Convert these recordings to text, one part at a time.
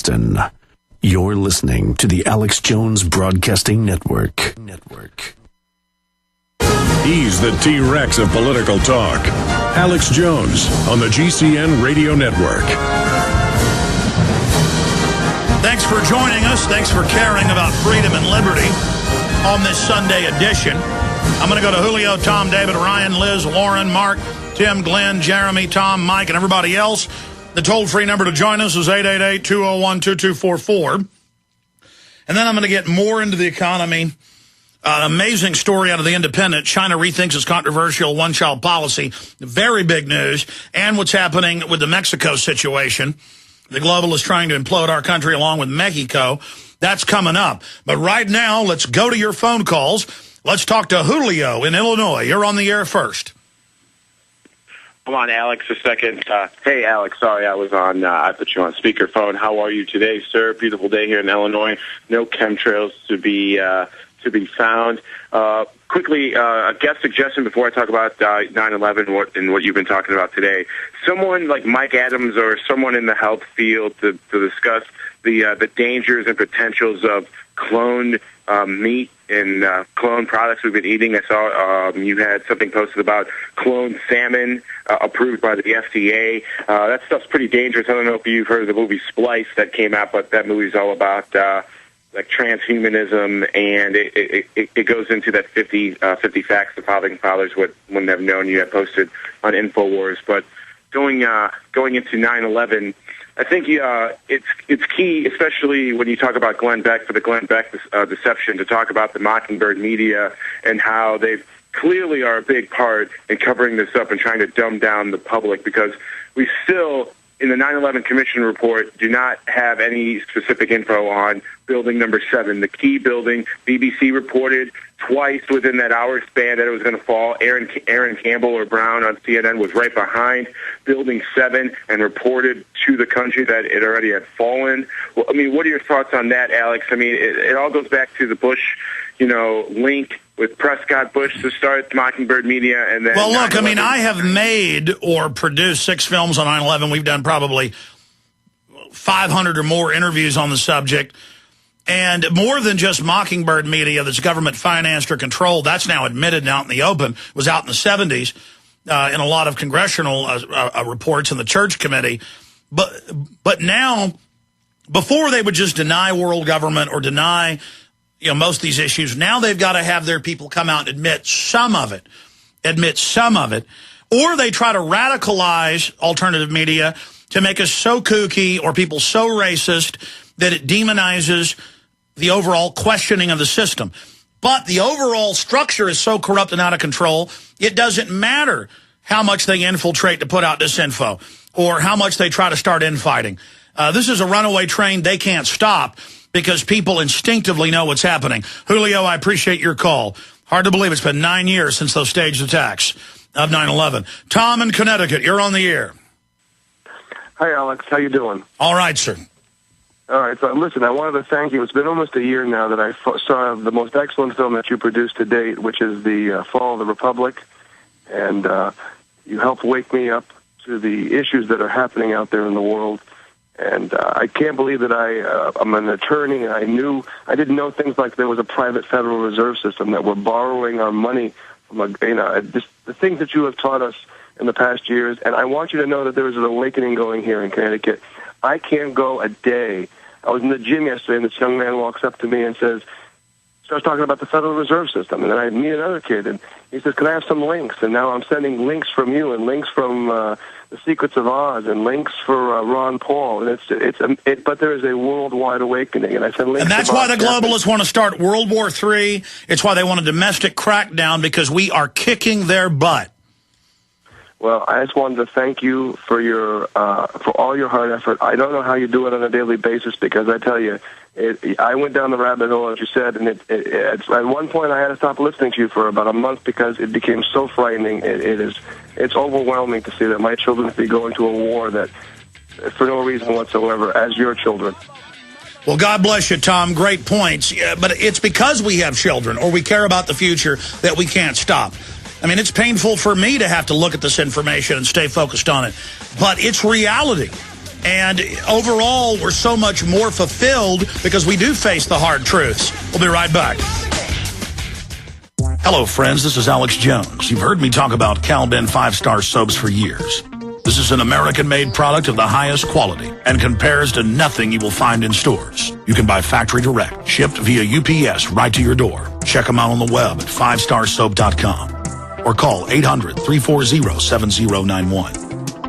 Houston. You're listening to the Alex Jones Broadcasting Network. He's the T-Rex of political talk. Alex Jones on the GCN Radio Network. Thanks for joining us. Thanks for caring about freedom and liberty on this Sunday edition. I'm going to go to Julio, Tom, David, Ryan, Liz, Lauren, Mark, Tim, Glenn, Jeremy, Tom, Mike, and everybody else. The toll-free number to join us is 888-201-2244. And then I'm going to get more into the economy. An amazing story out of The Independent. China rethinks its controversial one-child policy. Very big news. And what's happening with the Mexico situation. The globalists trying to implode our country along with Mexico. That's coming up. But right now, let's go to your phone calls. Let's talk to Julio in Illinois. You're on the air first. Come on, Alex, a second. Hey, Alex, sorry I was on, I put you on speakerphone. How are you today, sir? Beautiful day here in Illinois. No chemtrails to be found. Quickly, a guest suggestion before I talk about 9/11 and what you've been talking about today. Someone like Mike Adams or someone in the health field to discuss the dangers and potentials of cloned meat and clone products we've been eating. I saw you had something posted about cloned salmon approved by the FDA. That stuff's pretty dangerous. I don't know if you've heard of the movie Splice that came out, but that movie's all about like transhumanism, and it goes into that 50 facts the founding fathers wouldn't have known. You had posted on InfoWars. But going into 9/11, I think it's key, especially when you talk about Glenn Beck, for the Glenn Beck deception, to talk about the Mockingbird media and how they clearly are a big part in covering this up and trying to dumb down the public, because we still, in the 9/11 Commission report, do not have any specific info on building number 7, the key building. BBC reported twice within that hour span that it was going to fall. Aaron Campbell or Brown on CNN was right behind building 7 and reported to the country that it already had fallen. Well, I mean, what are your thoughts on that, Alex? I mean, it all goes back to the Bush, link with Prescott Bush to start Mockingbird Media, and then... Well, look, I mean, I have made or produced 6 films on 9/11. We've done probably 500 or more interviews on the subject. And more than just Mockingbird Media that's government financed or controlled, that's now admitted and out in the open. It was out in the 70s in a lot of congressional reports in the Church Committee. But now, before they would just deny world government or deny most of these issues, now they've got to have their people come out and admit some of it. Or they try to radicalize alternative media to make us so kooky or people so racist that it demonizes the overall questioning of the system. But the overall structure is so corrupt and out of control, it doesn't matter how much they infiltrate to put out disinfo or how much they try to start infighting. This is a runaway train they can't stop because people instinctively know what's happening. Julio, I appreciate your call. Hard to believe it's been 9 years since those staged attacks of 9/11. Tom in Connecticut, you're on the air. Hi, Alex. How you doing? All right, sir. All right. So, listen, I wanted to thank you. It's been almost a year now that I saw the most excellent film that you produced to date, which is The Fall of the Republic. And you helped wake me up to the issues that are happening out there in the world. And I can't believe that I'm an attorney, and I didn't know things like there was a private Federal Reserve System, that we're borrowing our money from the things that you have taught us in the past years. And I want you to know that there is an awakening going here in Connecticut. I can't go a day. I was in the gym yesterday, and this young man walks up to me and starts talking about the Federal Reserve System. And then I meet another kid, and he says, "Can I have some links?" And now I'm sending links from you and links from The Secrets of Oz and links for Ron Paul. And but there is a worldwide awakening. And I said, links. And that's why the globalists want to start World War III. It's why they want a domestic crackdown, because we are kicking their butt. Well, I just wanted to thank you for for all your hard effort. I don't know how you do it on a daily basis, because I tell you, I went down the rabbit hole, as you said, and at one point I had to stop listening to you for about a month because it became so frightening. It's overwhelming to see that my children be going to a war that, for no reason whatsoever, as your children. Well, God bless you, Tom. Great points. But it's because we have children or we care about the future that we can't stop. I mean, it's painful for me to have to look at this information and stay focused on it. But it's reality. And overall, we're so much more fulfilled because we do face the hard truths. We'll be right back. Hello, friends. This is Alex Jones. You've heard me talk about Cal-Ben 5-star soaps for years. This is an American-made product of the highest quality and compares to nothing you will find in stores. You can buy factory direct, shipped via UPS right to your door. Check them out on the web at 5starsoap.com or call 800-340-7091.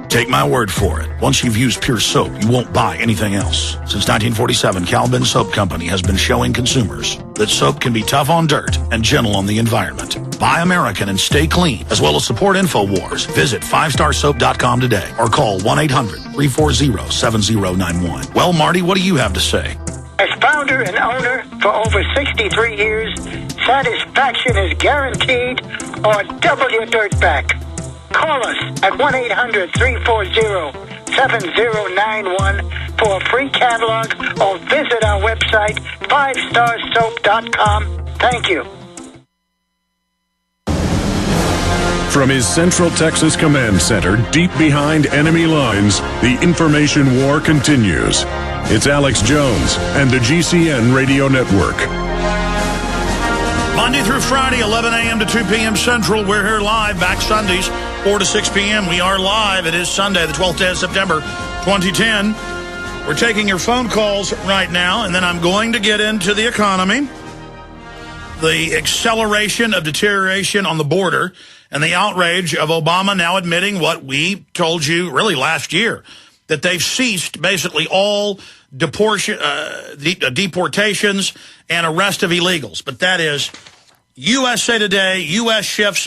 Take my word for it. Once you've used Pure Soap, you won't buy anything else. Since 1947, Cal-Ben Soap Company has been showing consumers that soap can be tough on dirt and gentle on the environment. Buy American and stay clean, as well as support InfoWars. Visit 5starsoap.com today or call 1-800-340-7091. Well, Marty, what do you have to say? As founder and owner for over 63 years, satisfaction is guaranteed or double your dirt back. Call us at 1-800-340-7091 for a free catalog or visit our website, 5starsoap.com. Thank you. From his Central Texas Command Center, deep behind enemy lines, the information war continues. It's Alex Jones and the GCN Radio Network. Monday through Friday, 11 a.m. to 2 p.m. Central. We're here live, back Sundays, 4 to 6 p.m. We are live. It is Sunday, the 12th day of September, 2010. We're taking your phone calls right now, and then I'm going to get into the economy, the acceleration of deterioration on the border, and the outrage of Obama now admitting what we told you really last year, that they've ceased basically all deportations and arrest of illegals. But that is USA Today, U.S. shifts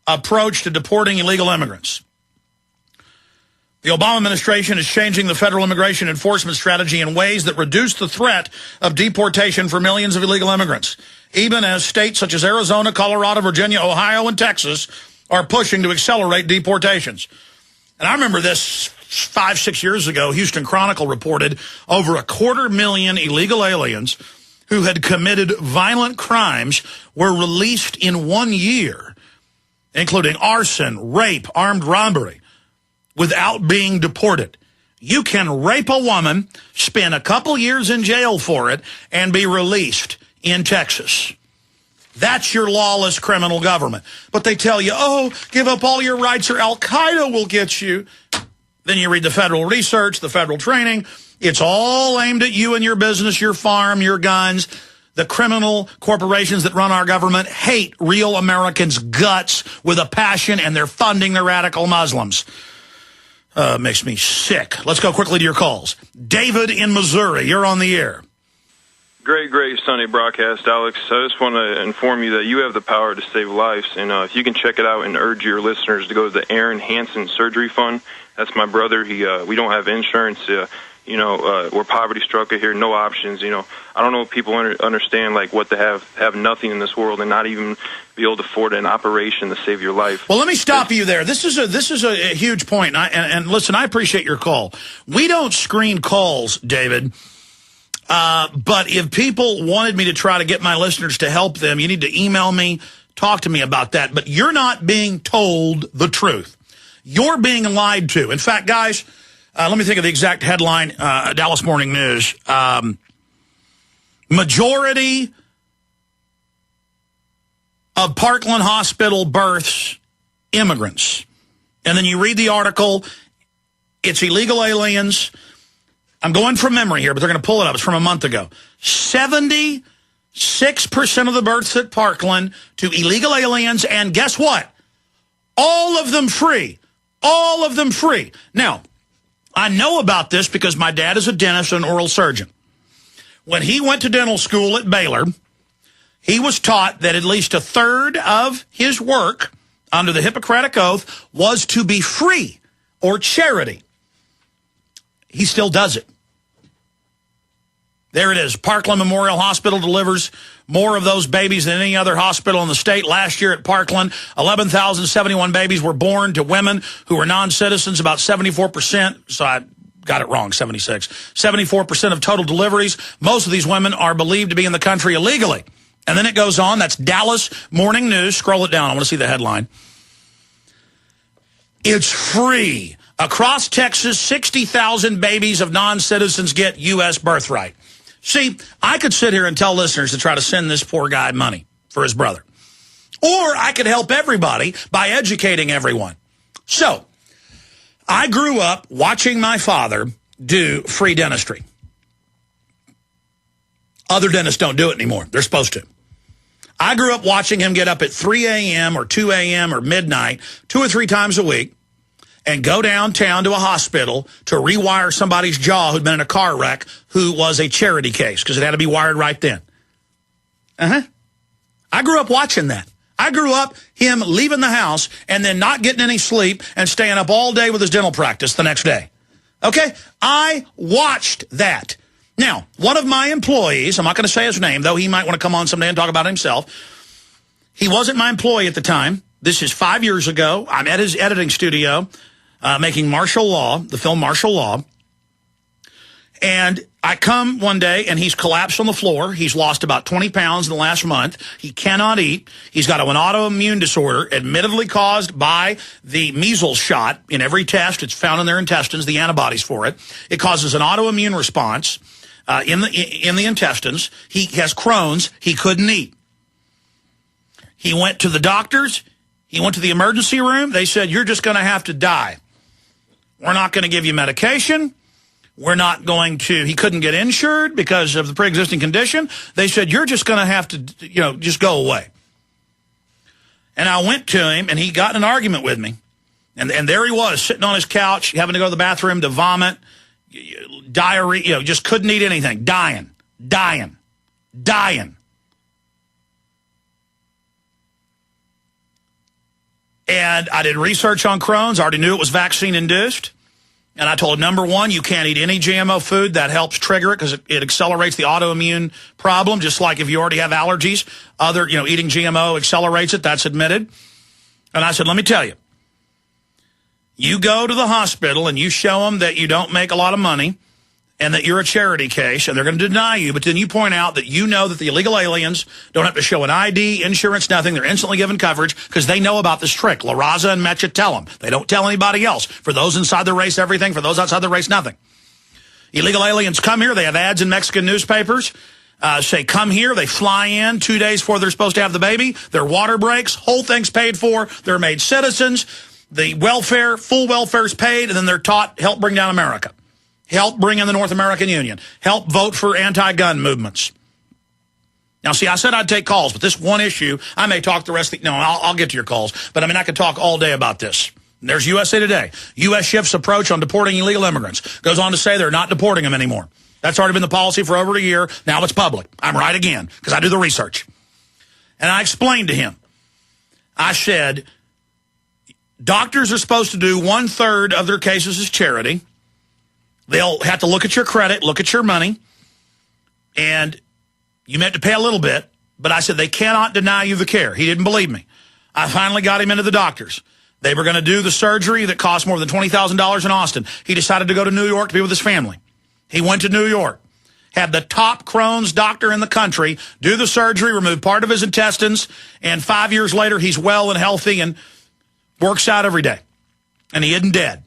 approach to deporting illegal immigrants. The Obama administration is changing the federal immigration enforcement strategy in ways that reduce the threat of deportation for millions of illegal immigrants, even as states such as Arizona, Colorado, Virginia, Ohio, and Texas are pushing to accelerate deportations. And I remember this 5-6 years ago, Houston Chronicle reported over 250,000 illegal aliens who had committed violent crimes were released in 1 year, including arson, rape, armed robbery, without being deported. You can rape a woman, spend a couple years in jail for it, and be released in Texas. That's your lawless criminal government. But they tell you, oh, give up all your rights or Al-Qaeda will get you. Then you read the federal research, the federal training. It's all aimed at you and your business, your farm, your guns. The criminal corporations that run our government hate real Americans' guts with a passion, and they're funding the radical Muslims. Makes me sick. Let's go quickly to your calls. David in Missouri, you're on the air. Great Sunday broadcast, Alex. I just want to inform you that you have the power to save lives, and if you can check it out and urge your listeners to go to the Aaron Hansen Surgery Fund. That's my brother. We don't have insurance. We're poverty-struck here, no options. I don't know if people understand like what to have nothing in this world and not even be able to afford an operation to save your life. Well, let me stop you there. This is a huge point. And listen, I appreciate your call. We don't screen calls, David. But if people wanted me to try to get my listeners to help them, you need to email me, talk to me about that. But you're not being told the truth. You're being lied to. In fact, guys, let me think of the exact headline, Dallas Morning News. Majority of Parkland Hospital births, immigrants. And then you read the article, it's illegal aliens. I'm going from memory here, but they're going to pull it up. It's from a month ago. 76% of the births at Parkland to illegal aliens, and guess what? All of them free. All of them free. Now, I know about this because my dad is a dentist and oral surgeon. When he went to dental school at Baylor, he was taught that at least a third of his work under the Hippocratic Oath was to be free or charity. He still does it. There it is. Parkland Memorial Hospital delivers more of those babies than any other hospital in the state. Last year at Parkland, 11,071 babies were born to women who were non-citizens, about 74%. So I got it wrong, 76. 74% of total deliveries. Most of these women are believed to be in the country illegally. And then it goes on. That's Dallas Morning News. Scroll it down. I want to see the headline. It's free. Across Texas, 60,000 babies of non-citizens get U.S. birthright. See, I could sit here and tell listeners to try to send this poor guy money for his brother. Or I could help everybody by educating everyone. So, I grew up watching my father do free dentistry. Other dentists don't do it anymore. They're supposed to. I grew up watching him get up at 3 a.m. or 2 a.m. or midnight 2 or 3 times a week and go downtown to a hospital to rewire somebody's jaw who'd been in a car wreck who was a charity case because it had to be wired right then. I grew up watching that. I grew up him leaving the house and then not getting any sleep and staying up all day with his dental practice the next day. Okay? I watched that. Now, one of my employees, I'm not going to say his name, though he might want to come on someday and talk about himself. He wasn't my employee at the time. This is 5 years ago. I'm at his editing studio making Martial Law, the film Martial Law. And I come one day, and he's collapsed on the floor. He's lost about 20 pounds in the last month. He cannot eat. He's got an autoimmune disorder, admittedly caused by the measles shot. In every test, it's found in their intestines, the antibodies for it. It causes an autoimmune response in the intestines. He has Crohn's. He couldn't eat. He went to the doctors. He went to the emergency room. They said, you're just going to have to die. We're not going to give you medication. We're not going to, he couldn't get insured because of the pre-existing condition. They said, you're just going to have to, just go away. And I went to him, and he got in an argument with me. And there he was, sitting on his couch, having to go to the bathroom to vomit, diarrhea, just couldn't eat anything, dying. And I did research on Crohn's. I already knew it was vaccine-induced. And I told him, number one, you can't eat any GMO food. That helps trigger it because it accelerates the autoimmune problem, just like if you already have allergies. Eating GMO accelerates it. That's admitted. And I said, let me tell you. You go to the hospital and you show them that you don't make a lot of money and that you're a charity case, and they're going to deny you, but then you point out that you know that the illegal aliens don't have to show an ID, insurance, nothing. They're instantly given coverage because they know about this trick. La Raza and Mecha tell them. They don't tell anybody else. For those inside the race, everything. For those outside the race, nothing. Illegal aliens come here. They have ads in Mexican newspapers. Say, come here. They fly in 2 days before they're supposed to have the baby. Their water breaks. Whole thing's paid for. They're made citizens. The welfare, full welfare is paid, and then they're taught, help bring down America. Help bring in the North American Union. Help vote for anti-gun movements. Now, see, I said I'd take calls, but this one issue, I may talk the rest of the... No, I'll get to your calls. But, I could talk all day about this. There's USA Today. U.S. shifts approach on deporting illegal immigrants. Goes on to say they're not deporting them anymore. That's already been the policy for over a year. Now it's public. I'm right again, because I do the research. And I explained to him. I said, doctors are supposed to do 1/3 of their cases as charity. They'll have to look at your credit, look at your money, and you may have to pay a little bit, but I said they cannot deny you the care. He didn't believe me. I finally got him into the doctors. They were going to do the surgery that cost more than $20,000 in Austin. He decided to go to New York to be with his family. He went to New York, had the top Crohn's doctor in the country do the surgery, remove part of his intestines, and 5 years later, he's well and healthy and works out every day. And he isn't dead.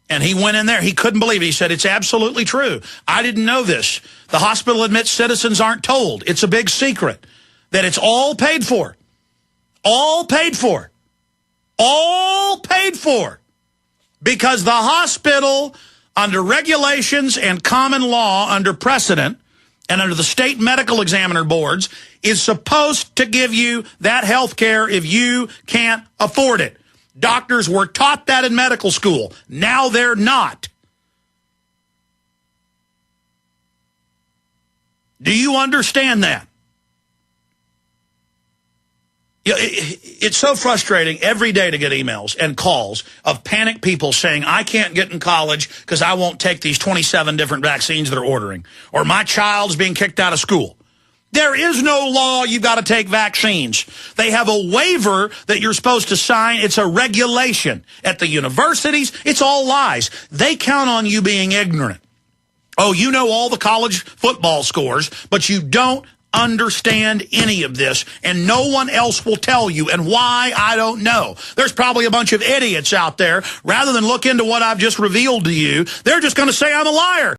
And he went in there. He couldn't believe it. He said, it's absolutely true. I didn't know this. The hospital admits citizens aren't told. It's a big secret that it's all paid for. All paid for. All paid for. Because the hospital, under regulations and common law, under precedent, and under the state medical examiner boards, is supposed to give you that health care if you can't afford it. Doctors were taught that in medical school. Now they're not. Do you understand that? It's so frustrating every day to get emails and calls of panicked people saying, I can't get in college because I won't take these 27 different vaccines they're ordering. Or my child's being kicked out of school. There is no law you've got to take vaccines. They have a waiver that you're supposed to sign. It's a regulation. At the universities, it's all lies. They count on you being ignorant. Oh, you know all the college football scores, but you don't understand any of this, and no one else will tell you. And why, I don't know. There's probably a bunch of idiots out there. Rather than look into what I've just revealed to you, they're just going to say I'm a liar.